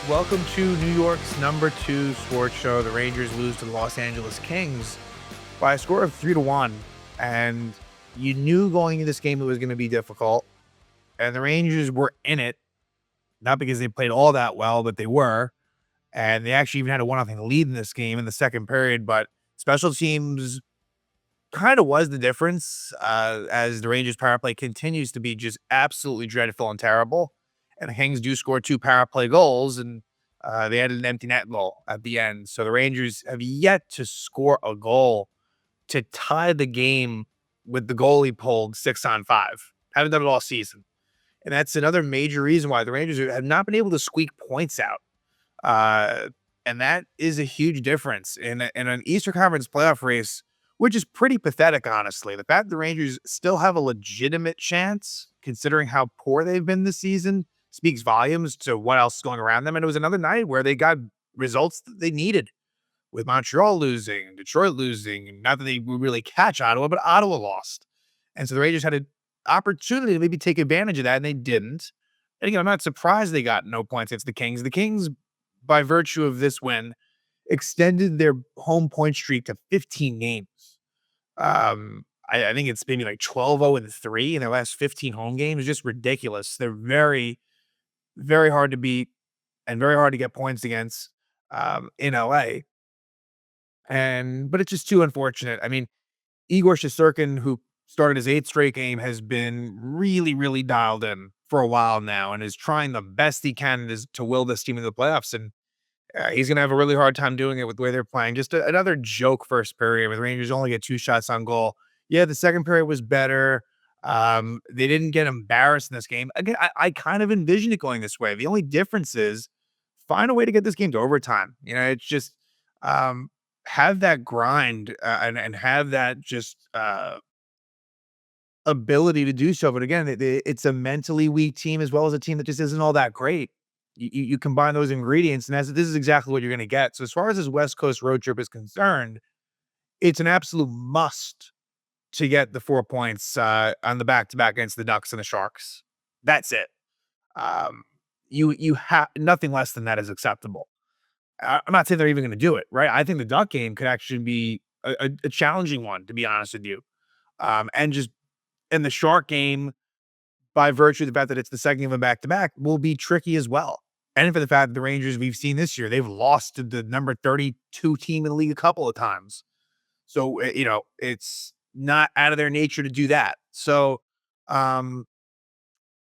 Welcome to New York's number two sports show. The Rangers lose to the Los Angeles Kings by a score of 3-1. And you knew going into this game it was going to be difficult. And the Rangers were in it, not because they played all that well, but they were. And they actually even had a 1-0 lead in this game in the second period. But special teams kind of was the difference, as the Rangers power play continues to be just absolutely dreadful and terrible. And the Kings do score two power play goals, and they had an empty net goal at the end. So the Rangers have yet to score a goal to tie the game with the goalie pulled 6-on-5. Haven't done it all season. And that's another major reason why the Rangers have not been able to squeak points out. Uh, and that is a huge difference in an Eastern Conference playoff race, which is pretty pathetic, honestly. The fact the Rangers still have a legitimate chance, considering how poor they've been this season, speaks volumes to what else is going around them. And it was another night where they got results that they needed, with Montreal losing, Detroit losing. Not that they would really catch Ottawa, but Ottawa lost. And so the Rangers had an opportunity to maybe take advantage of that, and they didn't. And again, I'm not surprised they got no points against the Kings. The Kings, by virtue of this win, extended their home point streak to 15 games. I think it's maybe like 12-0-3 in their last 15 home games. Just ridiculous. They're very, very hard to beat and very hard to get points against in LA. But it's just too unfortunate. I mean, Igor Shesterkin, who started his eighth straight game, has been really, really dialed in for a while now and is trying the best he can to will this team into the playoffs. And he's going to have a really hard time doing it with the way they're playing. Just another joke first period with Rangers only get two shots on goal. Yeah, the second period was better. They didn't get embarrassed in this game. Again, I kind of envisioned it going this way. The only difference is find a way to get this game to overtime. It's just um, have that grind and have that just ability to do so. But again, it's a mentally weak team as well as a team that just isn't all that great. You combine those ingredients, and this is exactly what you're going to get. So as far as this West Coast road trip is concerned, it's an absolute must to get the 4 points on the back to back against the Ducks and the Sharks. That's it. Um, you have nothing less than that is acceptable. I'm not saying they're even going to do it, right? I think the Duck game could actually be a challenging one, to be honest with you. And just in the Shark game, by virtue of the fact that it's the second of a back to back, will be tricky as well. And for the fact that the Rangers we've seen this year, they've lost to the number 32 team in the league a couple of times. So, it's not out of their nature to do that. So, um,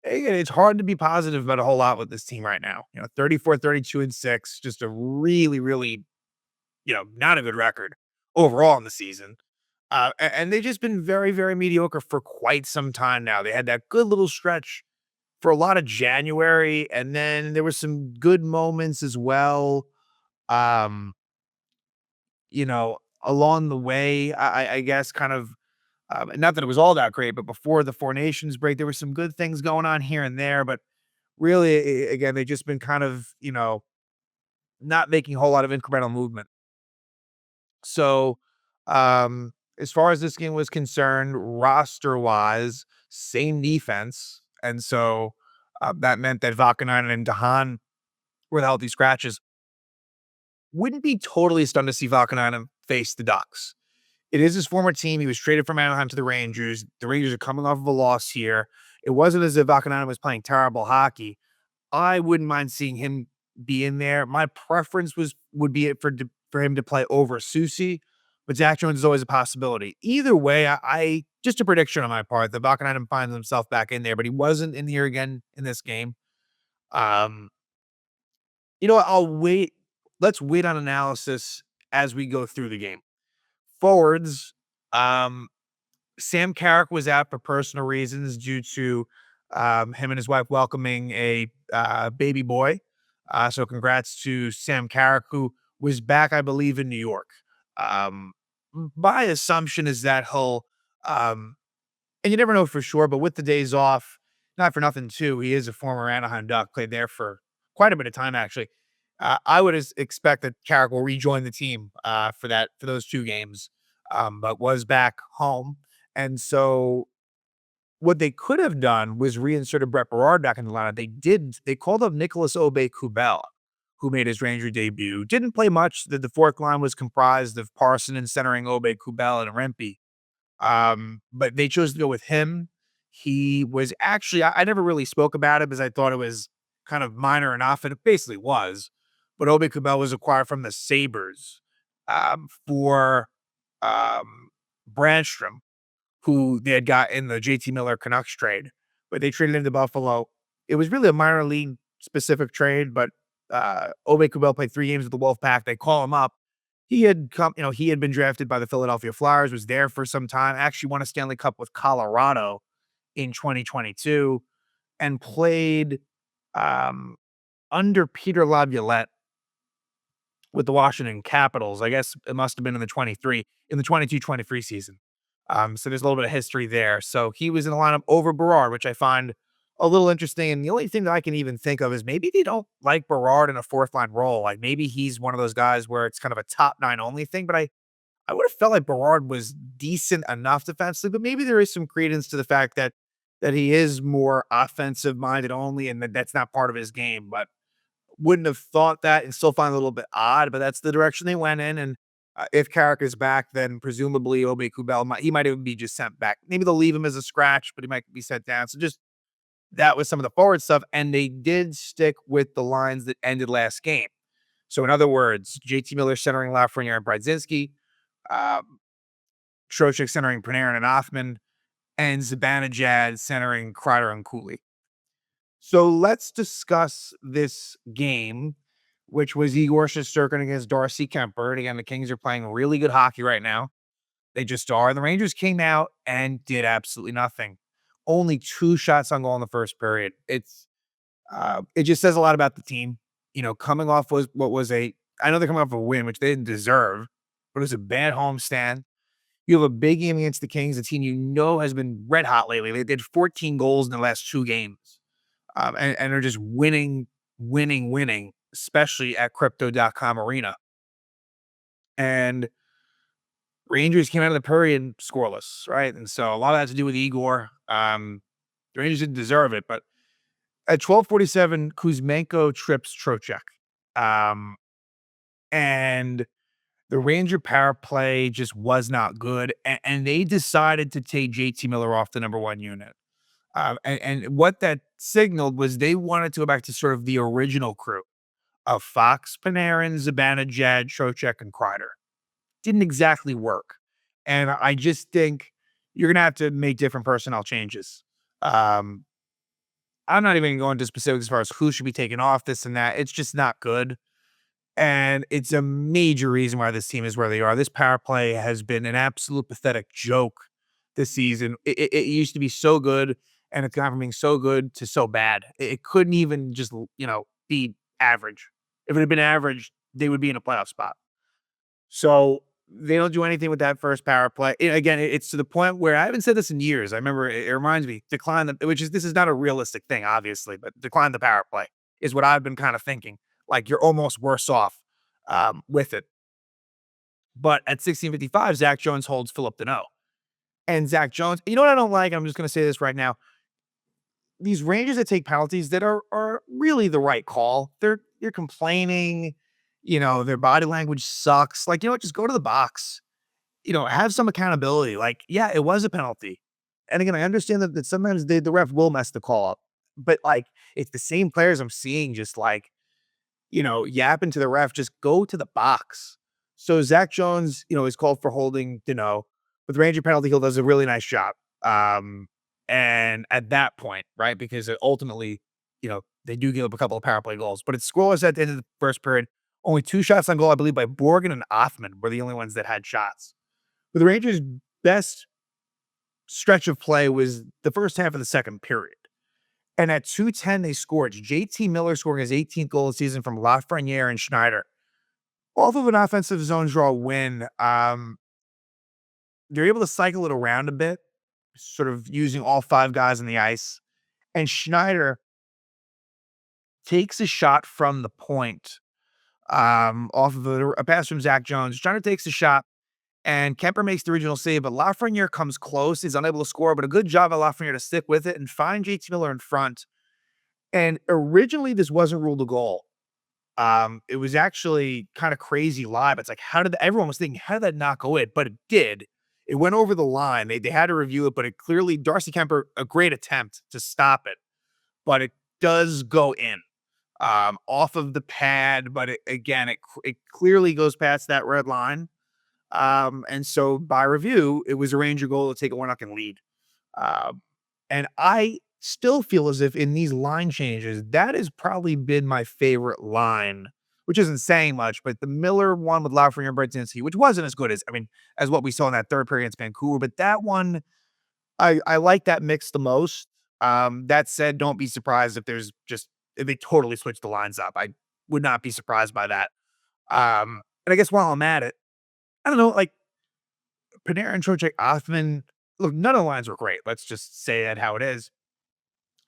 again, it's hard to be positive about a whole lot with this team right now. 34, 32, and 6, just a really, really, not a good record overall in the season. And they've just been very, very mediocre for quite some time now. They had that good little stretch for a lot of January, and then there were some good moments as well. Um, along the way, I guess kind of not that it was all that great, but before the Four Nations break, there were some good things going on here and there. But really, again, they've just been kind of, not making a whole lot of incremental movement. So, as far as this game was concerned, roster wise, same defense. And so that meant that Vakanainen and Dahan were the healthy scratches. Wouldn't be totally stunned to see Vakanainen face the Ducks. It is his former team. He was traded from Anaheim to the Rangers. The Rangers are coming off of a loss here. It wasn't as if Vakanainen was playing terrible hockey. I wouldn't mind seeing him be in there. My preference would be for him to play over Susie, but Zach Jones is always a possibility. Either way, I just a prediction on my part that Vakanainen finds himself back in there, but he wasn't in here again in this game. Um, I'll wait. Let's wait on analysis as we go through the game. Forwards, um, Sam Carrick was out for personal reasons due to him and his wife welcoming a baby boy. So congrats to Sam Carrick, who was back, I believe, in New York. Um, my assumption is that um, and you never know for sure, but with the days off, not for nothing too, he is a former Anaheim Duck, played there for quite a bit of time actually. I would expect that Carrick will rejoin the team for those two games, but was back home, and so what they could have done was reinserted Brett Berard back in the lineup. They didn't. They called up Nicholas Obey-Kubel, who made his Ranger debut. Didn't play much. The fourth line was comprised of Parson and centering Obe Kubel and Rempe. But they chose to go with him. He was actually, I never really spoke about it because I thought it was kind of minor enough, and it basically was. But Obi Kubel was acquired from the Sabres for Brandstrom, who they had got in the JT Miller Canucks trade, but they traded him to Buffalo. It was really a minor league specific trade, but Obi Kubel played 3 games with the Wolfpack. They call him up. He had come, he had been drafted by the Philadelphia Flyers, was there for some time, actually won a Stanley Cup with Colorado in 2022, and played um, under Peter Laviolette with the Washington Capitals. I guess it must have been in the 22-23 season. So there's a little bit of history there. So he was in the lineup over Berard, which I find a little interesting. And the only thing that I can even think of is maybe they don't like Berard in a fourth line role. Like maybe he's one of those guys where it's kind of a top nine only thing. But I would have felt like Berard was decent enough defensively, but maybe there is some credence to the fact that he is more offensive minded only, and that's not part of his game. But wouldn't have thought that, and still find it a little bit odd, but that's the direction they went in. And if Carrick is back, then presumably Obi Kubel he might even be just sent back. Maybe they'll leave him as a scratch, but he might be sent down. So just that was some of the forward stuff, and they did stick with the lines that ended last game. So in other words, JT Miller centering Lafreniere and Bradzinski, um, Trocheck centering Panarin and Othman, and Zibanejad centering Kreider and Cooley. So let's discuss this game, which was Igor Shesterkin against Darcy Kemper. And again, the Kings are playing really good hockey right now. They just are. The Rangers came out and did absolutely nothing. Only 2 shots on goal in the first period. It just says a lot about the team. Coming off I know they're coming off a win, which they didn't deserve, but it was a bad homestand. You have a big game against the Kings, a team has been red hot lately. They did 14 goals in the last 2 games. And they're just winning, especially at Crypto.com Arena. And Rangers came out of the period scoreless, right? And so a lot of that to do with Igor. The Rangers didn't deserve it, but at 12:47, Kuzmenko trips Trocheck. And the Ranger power play just was not good, and they decided to take JT Miller off the number 1 unit. And what that signaled was they wanted to go back to sort of the original crew of Fox, Panarin, Zibanejad, Trocheck, and Kreider. Didn't exactly work. And I just think you're going to have to make different personnel changes. Um, I'm not even going into specifics as far as who should be taken off, this and that. It's just not good. And it's a major reason why this team is where they are. This power play has been an absolute pathetic joke this season. It used to be so good, and it's gone from being so good to so bad. It couldn't even just, be average. If it had been average, they would be in a playoff spot. So they don't do anything with that first power play. Again, it's to the point where I haven't said this in years. I remember it reminds me, this is not a realistic thing, obviously, but decline the power play is what I've been kind of thinking. Like you're almost worse off with it. But at 16:55, Zach Jones holds Philip Deneau. And Zach Jones, you know what I don't like? I'm just going to say this right now. These Rangers that take penalties that are really the right call. They're complaining, their body language sucks. Like, just go to the box. Have some accountability. Like, yeah, it was a penalty. And again, I understand that sometimes the ref will mess the call up. But like, it's the same players I'm seeing just like, yapping to the ref, just go to the box. So Zach Jones, is called for holding Deneau. With Ranger penalty, he does a really nice job. And at that point, right, because ultimately, they do give up a couple of power play goals, but it's scoreless at the end of the first period. Only 2 shots on goal, I believe, by Borgen and Othman were the only ones that had shots. But the Rangers' best stretch of play was the first half of the second period. And at 2:10, they scored. JT Miller scoring his 18th goal of the season from Lafreniere and Schneider. Off of an offensive zone draw win, they're able to cycle it around a bit, sort of using all 5 guys on the ice. And Schneider takes a shot from the point off of a pass from Zach Jones. Schneider takes a shot, and Kemper makes the original save, but Lafreniere comes close. He's unable to score, but a good job by Lafreniere to stick with it and find JT Miller in front. And originally, this wasn't ruled a goal. It was actually kind of crazy live. It's like, everyone was thinking, how did that not go in? But it did. It went over the line. They had to review it, but it clearly, Darcy Kemper, a great attempt to stop it, but it does go in, off of the pad. But again, it clearly goes past that red line. And so by review, it was a Ranger goal to take a 1-0 lead. Um, and I still feel as if in these line changes, that has probably been my favorite line, which isn't saying much, but the Miller one with Lafreniere and Bertinski, which wasn't as good as, I mean, as what we saw in that third period against Vancouver, but that one, I like that mix the most. That said, don't be surprised if they totally switch the lines up. I would not be surprised by that. And I guess while I'm at it, I don't know, like Panera and Trocheck Othman, look, none of the lines were great. Let's just say that how it is.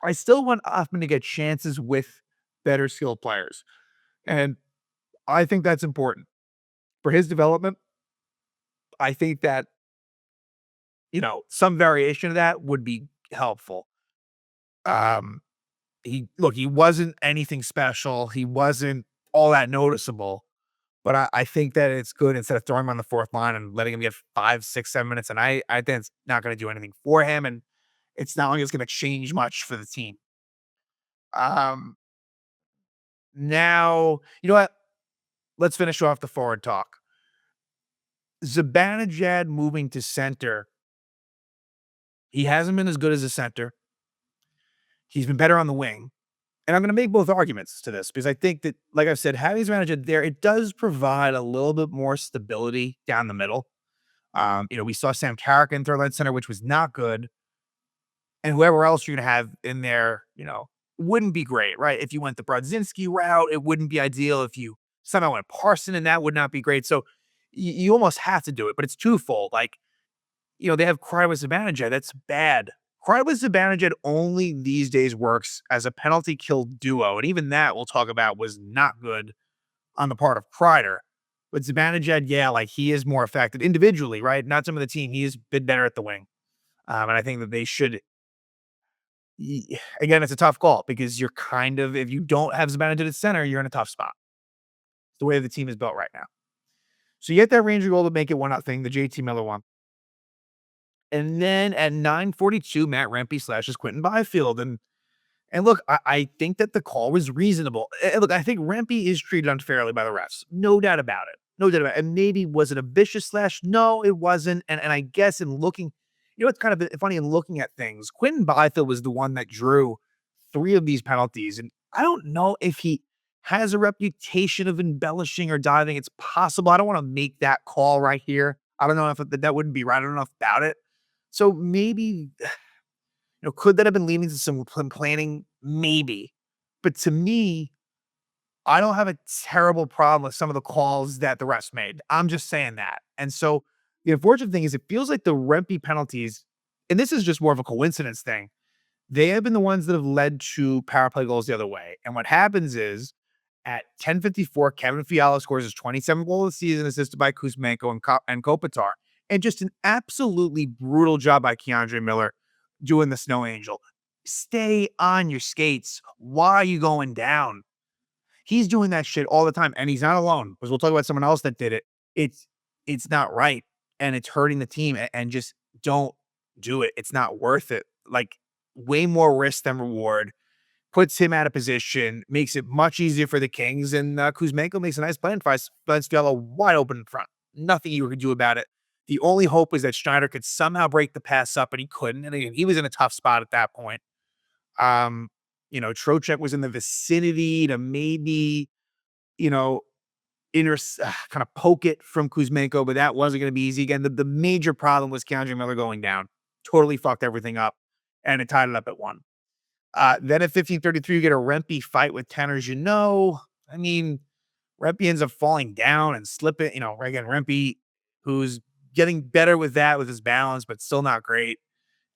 I still want Othman to get chances with better skilled players. And I think that's important for his development. I think that, some variation of that would be helpful. Um, he wasn't anything special. He wasn't all that noticeable, but I think that it's good instead of throwing him on the fourth line and letting him get 5, 6, 7 minutes. And I think it's not going to do anything for him. And it's not like it's going to change much for the team. Um, Now, you know what? Let's finish off the forward talk. Zibanejad moving to center. He hasn't been as good as a center. He's been better on the wing. And I'm going to make both arguments to this because I think that, like I've said, having Zibanejad there, it does provide a little bit more stability down the middle. We saw Sam Carrick in third line center, which was not good. And whoever else you're going to have in there, wouldn't be great, right? If you went the Brodzinski route, it wouldn't be ideal. If you somehow went Parson, and that would not be great. So you almost have to do it, but it's twofold. Like, they have Kreider with Zibanejad. That's bad. Kreider with Zibanejad only these days works as a penalty kill duo. And even that we'll talk about was not good on the part of Kreider. But Zibanejad, yeah, like he is more effective individually, right? Not some of the team. He has been better at the wing. And I think that they should. Again, it's a tough call because you're kind of, if you don't have Zibanejad at center, you're in a tough spot. It's the way the team is built right now. So you get that Ranger goal to make it 1-0, the JT Miller one. And then at 9:42, Matt Rempe slashes Quentin Byfield. And look, I think that the call was reasonable. And look, I think Rempe is treated unfairly by the refs. No doubt about it. No doubt about it. And maybe, was it a vicious slash? No, it wasn't. And I guess in looking, it's kind of funny in looking at things. Quentin Byfield was the one that drew 3 of these penalties. And I don't know if he has a reputation of embellishing or diving. It's possible. I don't want to make that call right here. I don't know if that wouldn't be right. I don't know about it. So maybe, could that have been leading to some planning? Maybe. But to me, I don't have a terrible problem with some of the calls that the refs made. I'm just saying that. And so the unfortunate thing is it feels like the Rempe penalties, and this is just more of a coincidence thing, they have been the ones that have led to power play goals the other way. And what happens is at 10:54, Kevin Fiala scores his 27th goal of the season, assisted by Kuzmenko and Kopitar. And just an absolutely brutal job by Keandre Miller doing the Snow Angel. Stay on your skates. Why are you going down? He's doing that shit all the time, and he's not alone, because we'll talk about someone else that did it. It's not right, and it's hurting the team, and just don't do it. It's not worth it. Like, way more risk than reward. Puts him out of position, makes it much easier for the Kings, and Kuzmenko makes a nice play and finds Fiala wide open in front. Nothing you could do about it. The only hope was that Schneider could somehow break the pass up, but he couldn't. And again, he was in a tough spot at that point. Trocheck was in the vicinity to maybe, you know, kind of poke it from Kuzmenko, but that wasn't going to be easy. Again, the major problem was Keandre Miller going down. Totally fucked everything up, and it tied it up at 1. Then at 15:33, you get a Rempe fight with Tanner Jeannot. I mean, Rempe ends up falling down and slipping. Again, Rempe, who's getting better with that, with his balance, but still not great.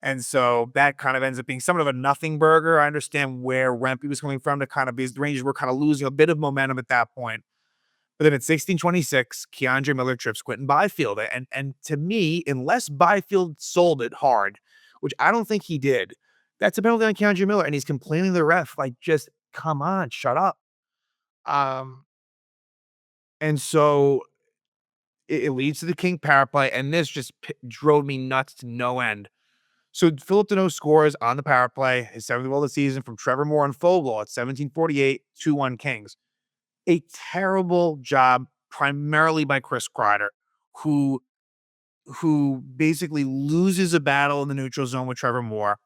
And so that kind of ends up being somewhat of a nothing burger. I understand where Rempe was coming from to kind of, because the Rangers were kind of losing a bit of momentum at that point. But then at 16:26, Keandre Miller trips Quentin Byfield. And to me, unless Byfield sold it hard, which I don't think he did, that's a penalty on Keandre Miller. And he's complaining to the ref, like, just come on, shut up. Um, and so it leads to the king power play, and this just drove me nuts to no end. So Philip Deneau scores on the power play, his seventh goal of the season from Trevor Moore and Fogle at 17:48, 2-1 Kings. A terrible job, primarily by Chris Kreider, who basically loses a battle in the neutral zone with Trevor Moore.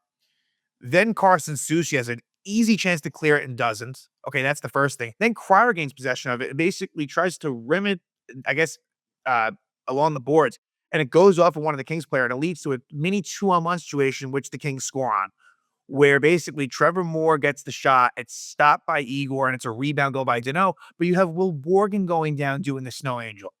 Then Carson Soucy has an easy chance to clear it and doesn't. Okay, that's the first thing. Then Kreider gains possession of it and basically tries to rim it, I guess, uh, along the boards. And it goes off of one of the Kings player and it leads to a mini 2-on-1 situation, which the Kings score on, where basically Trevor Moore gets the shot. It's stopped by Igor and it's a rebound goal by Deneau. But you have Will Borgen going down doing the snow angel.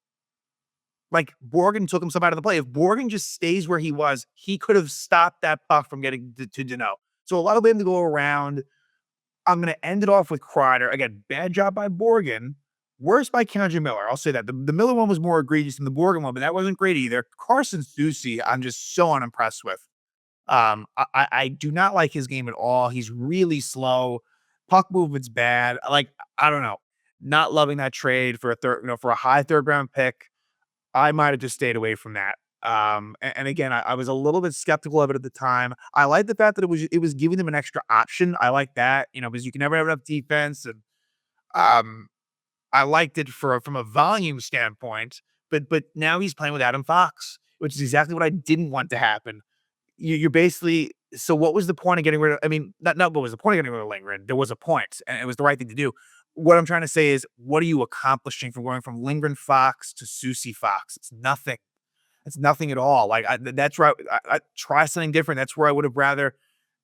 Like, Borgen took himself out of the play. If Borgen just stays where he was, he could have stopped that puck from getting to Deneau. So a lot of them to go around. I'm gonna end it off with Kreider. Again, bad job by Borgen. Worse by Kendra Miller. I'll say that. The Miller one was more egregious than the Borgen one, but that wasn't great either. Carson Soucy, I'm just so unimpressed with. I do not like his game at all. He's really slow. Puck movement's bad. Like, I don't know. Not loving that trade for a third, for a high third round pick. I might have just stayed away from that. And again, I was a little bit skeptical of it at the time. I like the fact that it was giving them an extra option. I like that, because you can never have enough defense, and um, I liked it from a volume standpoint. But now he's playing with Adam Fox, which is exactly what I didn't want to happen. You're basically, so what was the point of getting rid of? I mean, not what was the point of getting rid of Lindgren? There was a point, and it was the right thing to do. What I'm trying to say is, what are you accomplishing from going from Lindgren Fox to Susie Fox? It's nothing. It's nothing at all. Like, that's right. I try something different. That's where I would have rather,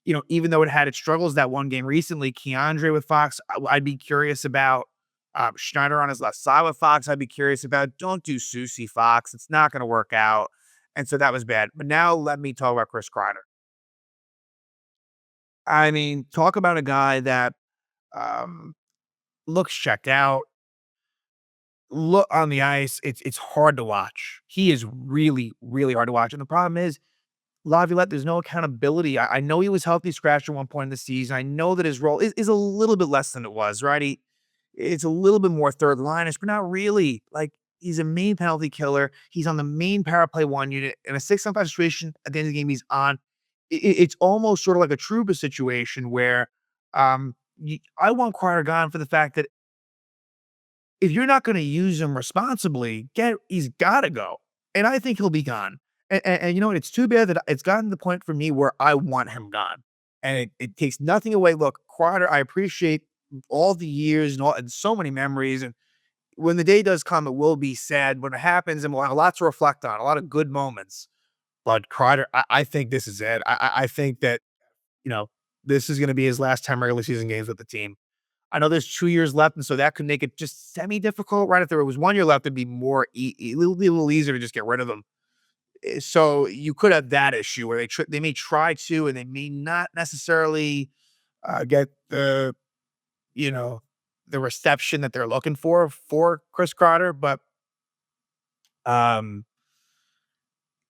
even though it had its struggles that one game recently, Keandre with Fox, I'd be curious about. Schneider on his left side with Fox, I'd be curious about. Don't do Susie Fox. It's not going to work out. And so that was bad. But now let me talk about Chris Kreider. I mean, talk about a guy that um, looks checked out. Look on the ice, it's hard to watch. He is really, really hard to watch. And the problem is, Laviolette, there's no accountability. I know he was healthy scratched at one point in the season. I know that his role is a little bit less than it was, right? It's a little bit more third lineish, but not really. Like, he's a main penalty killer. He's on the main power play one unit in a 6-on-5 situation. At the end of the game, he's on. It's almost sort of like a Trouba situation where I want Kreider gone for the fact that if you're not gonna use him responsibly, he's gotta go, and I think he'll be gone. And you know what? It's too bad that it's gotten to the point for me where I want him gone, and it takes nothing away. Look, Kreider, I appreciate all the years and so many memories, and when the day does come, it will be sad when it happens, and we'll have a lot to reflect on, a lot of good moments. But Kreider, I think this is it. I think that, you know, this is gonna be his last 10 regular season games with the team. I know there's 2 years left, and so that could make it just semi-difficult, right? If there was 1 year left, it'd be more a little easier to just get rid of them. So you could have that issue where they may try to, and they may not necessarily, get you know, the reception that they're looking for Chris Kreider, but, um,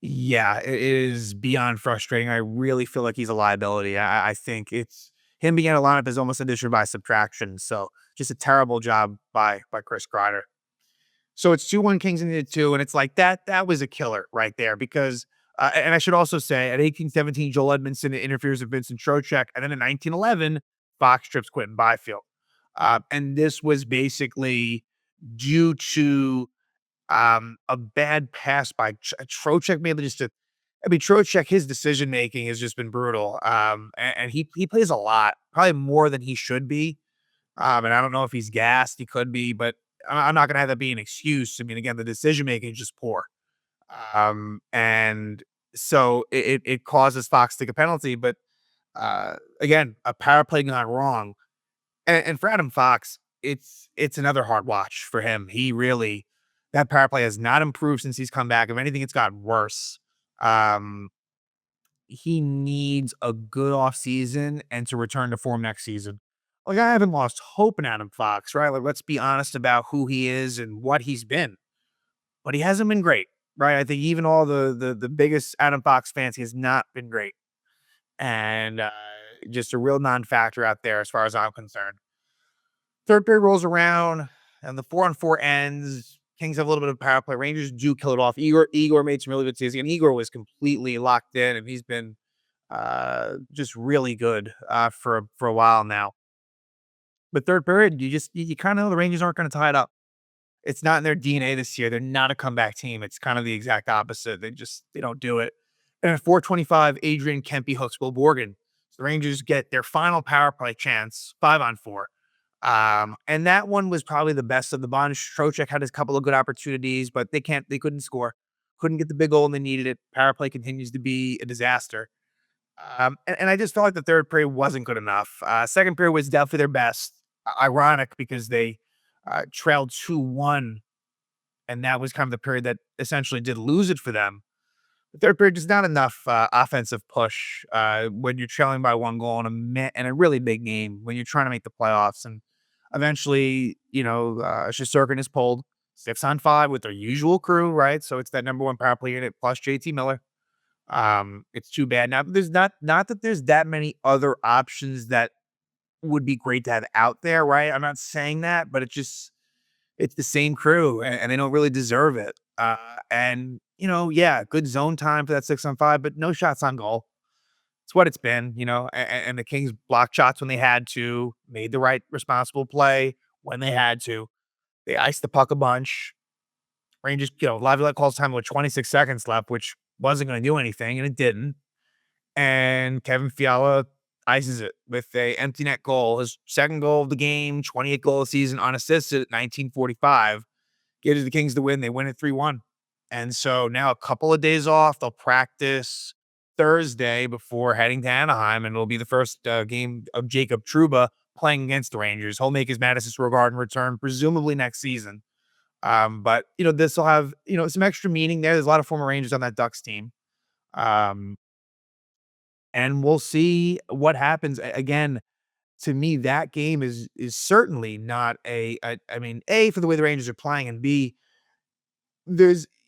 yeah, it is beyond frustrating. I really feel like he's a liability. I think it's him being out of lineup is almost addition by subtraction. So just a terrible job by Chris Kreider. So it's 2-1 Kings into 2, and it's like that was a killer right there because and I should also say at 1817, Joel Edmondson interferes with Vincent Trocheck, and then in 1911, Fox trips Quentin Byfield. And this was basically due to a bad pass by Trocheck made just a I mean, Trocheck, his decision making has just been brutal. And he plays a lot, probably more than he should be. And I don't know if he's gassed, he could be, but I'm not gonna have that be an excuse. I mean, again, the decision making is just poor. And so it causes Fox to take a penalty, but again, a power play gone wrong. And for Adam Fox, it's another hard watch for him. He really that power play has not improved since he's come back. If anything, it's gotten worse. Um, he needs a good off season and to return to form next season. Like, I haven't lost hope in Adam Fox, right? Like, let's be honest about who he is and what he's been, but he hasn't been great, right? I think even all the biggest Adam Fox fans, he has not been great, and just a real non-factor out there as far as I'm concerned. Third period rolls around and the 4-on-4 ends. Kings have a little bit of power play. Rangers do kill it off. Igor made some really good saves. And Igor was completely locked in, and he's been just really good for a while now. But third period, you kind of know the Rangers aren't going to tie it up. It's not in their DNA this year. They're not a comeback team. It's kind of the exact opposite. They don't do it. And at 4:25, Adrian Kempe hooks Will Borgen. So the Rangers get their final power play chance, 5-on-4. And that one was probably the best of the bunch. Trocheck had a couple of good opportunities, but they couldn't score. Couldn't get the big goal and they needed it. Power play continues to be a disaster. And I just felt like the third period wasn't good enough. Second period was definitely their best. Ironic because they trailed 2-1, and that was kind of the period that essentially did lose it for them. The third period is not enough offensive push when you're trailing by one goal in a really big game when you're trying to make the playoffs. And eventually, Shesterkin is pulled 6-on-5 with their usual crew, right? So it's that number one power play unit plus JT Miller. It's too bad. Now, there's not that there's that many other options that would be great to have out there, right? I'm not saying that, but it's the same crew and they don't really deserve it. Good zone time for that 6-on-5, but no shots on goal. It's what it's been, and the Kings blocked shots when they had to, made the right responsible play when they had to. They iced the puck a bunch. Rangers, Laviolette calls time with 26 seconds left, which wasn't going to do anything, and it didn't. And Kevin Fiala ices it with a empty net goal. His second goal of the game, 28th goal of the season, unassisted at 19:45. Gives the Kings the win. They win it 3-1. And so now a couple of days off. They'll practice Thursday before heading to Anaheim, and it'll be the first game of Jacob Trouba playing against the Rangers. He'll make his Madison Square Garden return, presumably next season. But this will have some extra meaning there. There's a lot of former Rangers on that Ducks team. And we'll see what happens. Again, to me, that game is certainly not A, for the way the Rangers are playing, and B,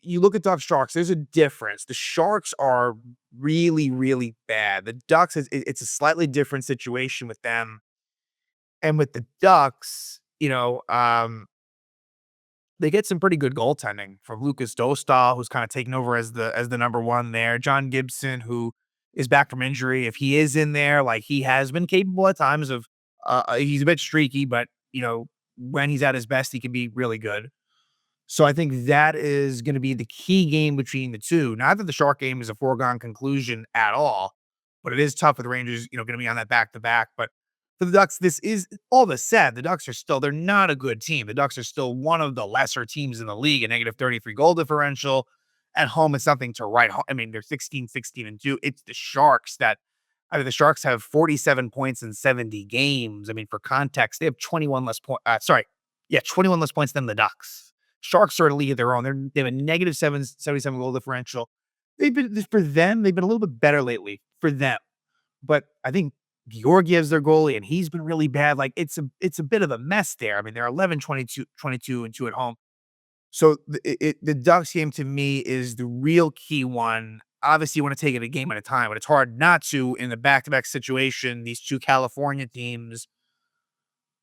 you look at Ducks Sharks, there's a difference. The Sharks are really, really bad. The Ducks, it's a slightly different situation with them. And with the Ducks, they get some pretty good goaltending from Lucas Dostal, who's kind of taken over as the number one there. John Gibson, who is back from injury. If he is in there, like he has been capable at times of, he's a bit streaky, but when he's at his best, he can be really good. So I think that is going to be the key game between the two. Not that the Shark game is a foregone conclusion at all, but it is tough with the Rangers, going to be on that back-to-back. But for the Ducks, this is all this said. The Ducks they're not a good team. The Ducks are still one of the lesser teams in the league, a negative 33 goal differential. At home, it's something to write home. I mean, they're 16-16-2. It's the Sharks the Sharks have 47 points in 70 games. I mean, for context, they have 21 less points. 21 less points than the Ducks. Sharks are in a league of their own. They have a negative 77 goal differential. They've been a little bit better lately for them. But I think Georgiev's their goalie, and he's been really bad. Like it's a bit of a mess there. I mean, they're 11-22-22 at home. So the Ducks game to me is the real key one. Obviously, you want to take it a game at a time, but it's hard not to in the back-to-back situation. These two California teams.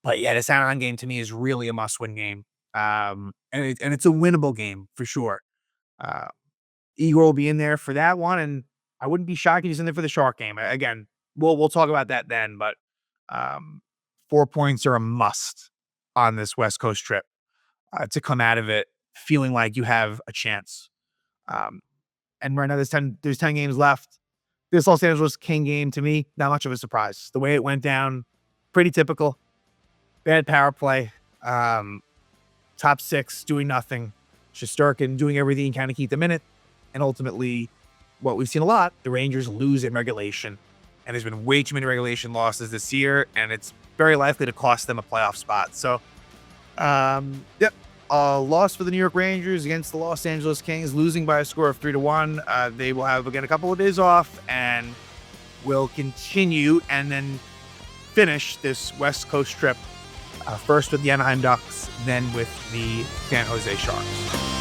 But yeah, the Anaheim game to me is really a must-win game. And it's a winnable game for sure. Igor will be in there for that one, and I wouldn't be shocked if he's in there for the Shark game. Again, we'll talk about that then, but 4 points are a must on this West Coast trip to come out of it feeling like you have a chance. And right now there's 10 games left. This Los Angeles King game, to me, not much of a surprise. The way it went down, pretty typical. Bad power play. Top six doing nothing. Shesterkin doing everything he can to keep them in it. And ultimately, what we've seen a lot, the Rangers lose in regulation. And there's been way too many regulation losses this year, and it's very likely to cost them a playoff spot. So, a loss for the New York Rangers against the Los Angeles Kings, losing by a score of 3-1. They will have, again, a couple of days off, and will continue and then finish this West Coast trip, first with the Anaheim Ducks, then with the San Jose Sharks.